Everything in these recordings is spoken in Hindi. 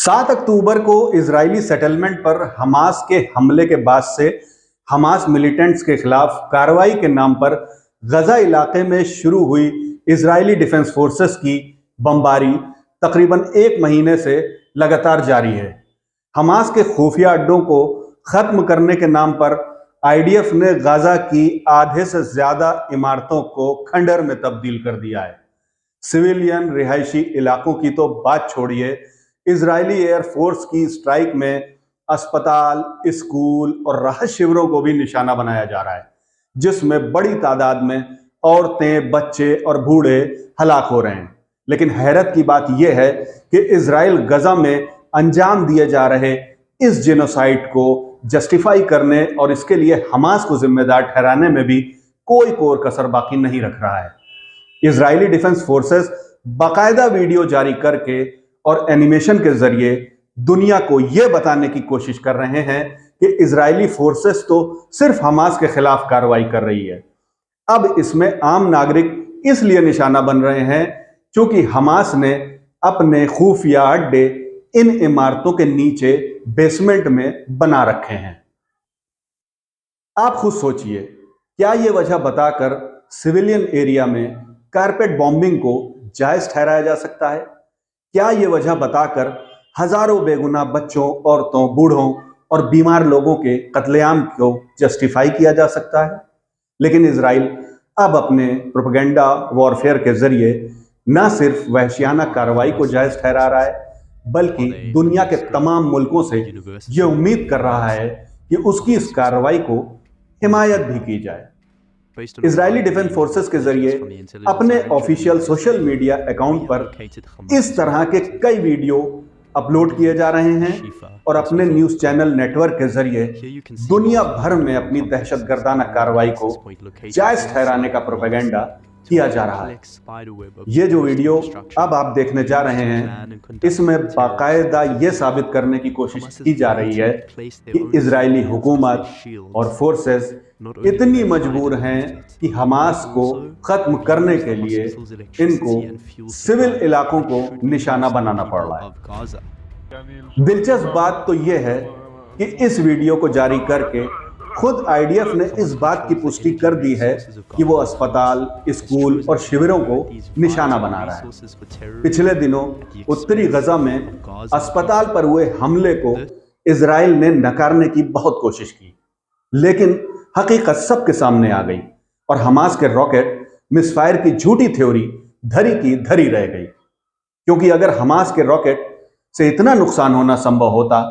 7 अक्टूबर को इजरायली सेटलमेंट पर हमास के हमले के बाद से हमास मिलिटेंट्स के खिलाफ कार्रवाई के नाम पर गजा इलाके में शुरू हुई इजरायली डिफेंस फोर्सेस की बमबारी तकरीबन 1 महीने से लगातार जारी है। हमास के खुफिया अड्डों को खत्म करने के नाम पर आईडीएफ ने गाजा की आधे से ज्यादा इमारतों को खंडर में तब्दील कर दिया है। सिविलियन रिहायशी इलाकों की तो बात छोड़िए, इजरायली एयरफोर्स की स्ट्राइक में अस्पताल, स्कूल और राहत शिविरों को भी निशाना बनाया जा रहा है, जिसमें बड़ी तादाद में औरतें, बच्चे और बूढ़े हलाक हो रहे हैं। लेकिन हैरत की बात यह है कि इजराइल गजा में अंजाम दिए जा रहे इस जेनोसाइड को जस्टिफाई करने और इसके लिए हमास को जिम्मेदार ठहराने में भी कोई कोर कसर बाकी नहीं रख रहा है। इजरायली डिफेंस फोर्सेस बाकायदा वीडियो जारी करके और एनिमेशन के जरिए दुनिया को यह बताने की कोशिश कर रहे हैं कि इजरायली फोर्सेस तो सिर्फ हमास के खिलाफ कार्रवाई कर रही है। अब इसमें आम नागरिक इसलिए निशाना बन रहे हैं क्योंकि हमास ने अपने खुफिया अड्डे इन इमारतों के नीचे बेसमेंट में बना रखे हैं। आप खुद सोचिए, क्या यह वजह बताकर सिविलियन एरिया में कारपेट बॉम्बिंग को जायज ठहराया जा सकता है? क्या यह वजह बताकर हजारों बेगुनाह बच्चों, औरतों, बूढ़ों और बीमार लोगों के कत्लेआम को जस्टिफाई किया जा सकता है? लेकिन इजराइल अब अपने प्रोपेगेंडा वॉरफेयर के जरिए न सिर्फ वहशियाना कार्रवाई को जायज ठहरा रहा है, बल्कि दुनिया के तमाम मुल्कों से यह उम्मीद कर रहा है कि उसकी इस कार्रवाई को हिमायत भी की जाए। इजरायली डिफेंस फोर्सेस के जरिए अपने ऑफिशियल सोशल मीडिया अकाउंट पर इस तरह के कई वीडियो अपलोड किए जा रहे हैं और अपने न्यूज चैनल नेटवर्क के जरिए दुनिया भर में अपनी दहशतगर्दाना कार्रवाई को जायज ठहराने का प्रोपेगेंडा किया जा रहा है। ये जो वीडियो अब आप देखने जा रहे हैं, इसमें बाकायदा ये साबित करने की कोशिश की जा रही है कि इजरायली हुकूमत और फोर्सेस इतनी मजबूर हैं कि हमास को खत्म करने के लिए इनको सिविल इलाकों को निशाना बनाना पड़ रहा है। दिलचस्प बात तो यह है कि इस वीडियो को जारी करके खुद आईडीएफ ने इस बात की पुष्टि कर दी है कि वो अस्पताल, स्कूल और शिविरों को निशाना बना रहा है। पिछले दिनों उत्तरी गजा में अस्पताल पर हुए हमले को इजराइल ने नकारने की बहुत कोशिश की, लेकिन हकीकत सबके सामने आ गई और हमास के रॉकेट मिसफायर की झूठी थ्योरी धरी की धरी रह गई। क्योंकि अगर हमास के रॉकेट से इतना नुकसान होना संभव होता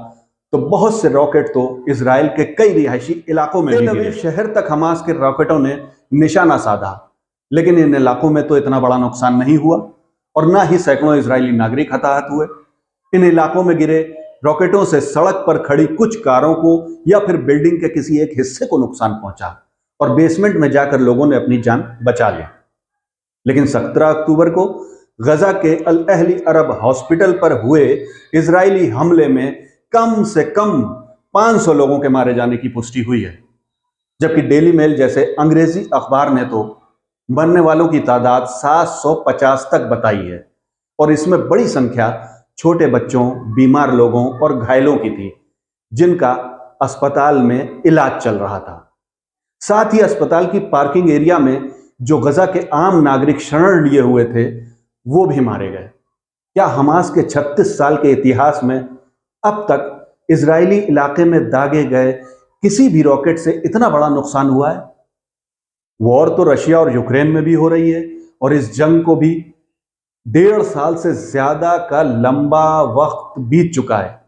तो बहुत से रॉकेट तो इजराइल के कई रिहायशी इलाकों में भी शहर तक हमास के रॉकेटों ने निशाना साधा, लेकिन इन इलाकों में तो इतना बड़ा नुकसान नहीं हुआ और ना ही सैकड़ों इजरायली नागरिक हताहत हुए। इन इलाकों में गिरे रॉकेटों से सड़क पर खड़ी कुछ कारों को या फिर बिल्डिंग के किसी एक हिस्से को नुकसान पहुंचा और बेसमेंट में जाकर लोगों ने अपनी जान बचा ली। लेकिन 17 अक्टूबर को गजा के अल अहली अरब हॉस्पिटल पर हुए इजरायली हमले में कम से कम 500 लोगों के मारे जाने की पुष्टि हुई है, जबकि डेली मेल जैसे अंग्रेजी अखबार ने तो मरने वालों की तादाद 750 तक बताई है और इसमें बड़ी संख्या छोटे बच्चों, बीमार लोगों और घायलों की थी, जिनका अस्पताल में इलाज चल रहा था। साथ ही अस्पताल की पार्किंग एरिया में जो गजा के आम नागरिक शरण लिए हुए थे, वो भी मारे गए। क्या हमास के 36 साल के इतिहास में अब तक इजरायली इलाके में दागे गए किसी भी रॉकेट से इतना बड़ा नुकसान हुआ है? वॉर तो रशिया और यूक्रेन में भी हो रही है और इस जंग को भी 1.5 साल से ज्यादा का लंबा वक्त बीत चुका है।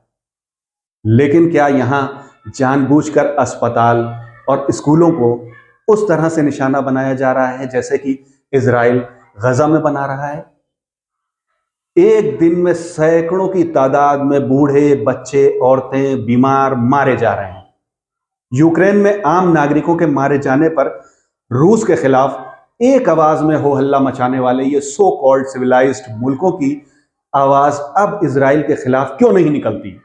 लेकिन क्या यहां जानबूझकर अस्पताल और स्कूलों को उस तरह से निशाना बनाया जा रहा है जैसे कि इजराइल गजा में बना रहा है? एक दिन में सैकड़ों की तादाद में बूढ़े, बच्चे, औरतें, बीमार मारे जा रहे हैं। यूक्रेन में आम नागरिकों के मारे जाने पर रूस के खिलाफ एक आवाज में हो हल्ला मचाने वाले ये सो कॉल्ड सिविलाइज्ड मुल्कों की आवाज अब इजराइल के खिलाफ क्यों नहीं निकलती?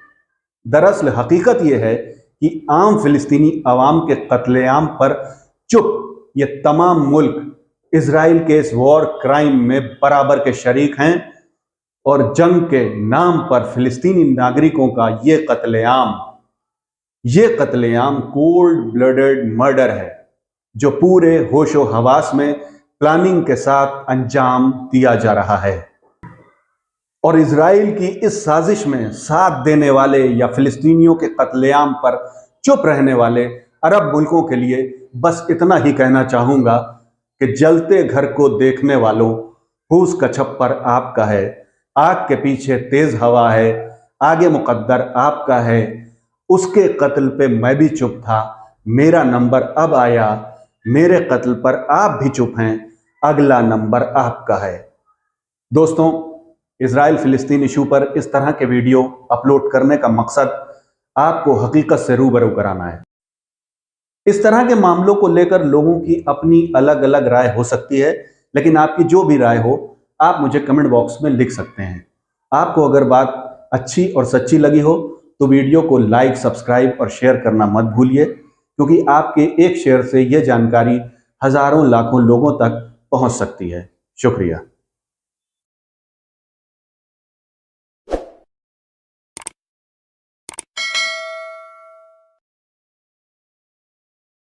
दरअसल हकीकत यह है कि आम फिलिस्तीनी अवाम के कत्लेआम पर चुप ये तमाम मुल्क इजराइल के इस वॉर क्राइम में बराबर के शरीक हैं और जंग के नाम पर फिलिस्तीनी नागरिकों का ये कत्लेआम कोल्ड ब्लडेड मर्डर है जो पूरे होशो हवास में प्लानिंग के साथ अंजाम दिया जा रहा है। और इजराइल की इस साजिश में साथ देने वाले या फिलिस्तीनियों के कत्लेआम पर चुप रहने वाले अरब मुल्कों के लिए बस इतना ही कहना चाहूंगा कि जलते घर को देखने वालों, फूस का छप्पर आपका है, आग के पीछे तेज हवा है, आगे मुकद्दर आपका है, उसके कत्ल पे मैं भी चुप था, मेरा नंबर अब आया, मेरे कत्ल पर आप भी चुप हैं, अगला नंबर आपका है। दोस्तों, इजराइल फिलिस्तीन इशू पर इस तरह के वीडियो अपलोड करने का मकसद आपको हकीकत से रूबरू कराना है। इस तरह के मामलों को लेकर लोगों की अपनी अलग अलग राय हो सकती है, लेकिन आपकी जो भी राय हो आप मुझे कमेंट बॉक्स में लिख सकते हैं। आपको अगर बात अच्छी और सच्ची लगी हो तो वीडियो को लाइक, सब्सक्राइब और शेयर करना मत भूलिए, क्योंकि आपके एक शेयर से यह जानकारी हजारों लाखों लोगों तक पहुंच सकती है। शुक्रिया।